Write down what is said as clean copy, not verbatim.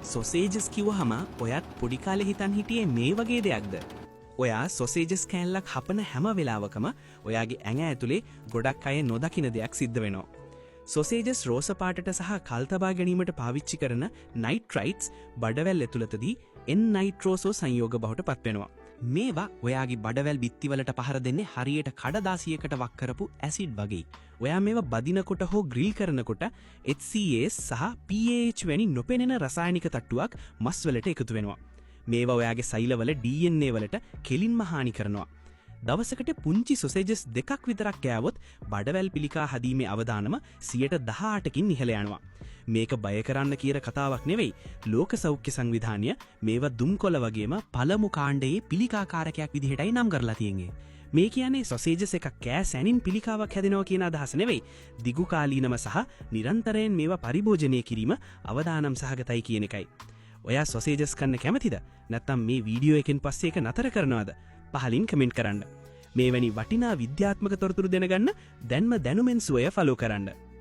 Sausages කිව්වහම ඔයත් පොඩි කාලේ හිතන් හිටියේ මේ වගේ දෙයක්ද? ඔයා සොසේජස් කෑල්ලක් හපන හැම වෙලාවකම ඔයාගේ ඇඟ ඇතුලේ ගොඩක් අය නොදකින දෙයක් සිද්ධ වෙනවා. සොසේජස් රෝස පාටට සහ කල් තබා ගැනීමට පාවිච්චි කරන නයිට්‍රයිට්ස් බඩවැල් ඇතුළතදී N-නයිට්‍රෝසෝ සංයෝග බවට පත් වෙනවා. මේවා ඔයාගේ බඩවැල් බිත්තිවලට පහර දෙන්නේ හරියට කඩදාසියකට වක් කරපු ඇසිඩ් වගේ. ඔයා මේවා බදිනකොට හෝ ග්‍රිල් කරනකොට HCAs සහ PAH වැනි නොපෙනෙන රසායනික තට්ටුවක් මස් වලට එකතු වෙනවා. මේවා ඔයාගේ සෛලවල DNA වලට කෙලින්ම හානි කරනවා. දවසකට පුංචි සොසේජස් දෙකක් විතරක් කෑවොත් බඩවැල් පිළිකා හදීමේ අවදානම 18%කින් ඉහළ යනවා. මේක බය කරන්න කියන කතාවක් නෙවෙයි. ලෝක සෞඛ්‍ය සංවිධානය මේවා දුම්කොළ වගේම පළමු කාණ්ඩයේ පිළිකාකාරකයක් විදිහටයි නම් කරලා තියෙන්නේ. මේ කියන්නේ සොසේජස් එකක් කෑ සැනින් පිළිකාවක් හැදෙනවා කියන අදහස නෙවෙයි. දිගු කාලීනම සහ නිරන්තරයෙන් මේවා පරිභෝජනය කිරීම අවදානම් සහගතයි කියන එකයි. ඔයා සොසේජස් කන්න කැමතිද? නැත්නම් මේ වීඩියෝ එකෙන් පස්සේ ඒක නතර කරනවද? පහලින් කමෙන්ට් කරන්න. මේ වැනි වටිනා විද්‍යාත්මක තොරතුරු දැනගන්න දැන්ම දැනුමෙන් සුවය ෆලෝ කරන්න.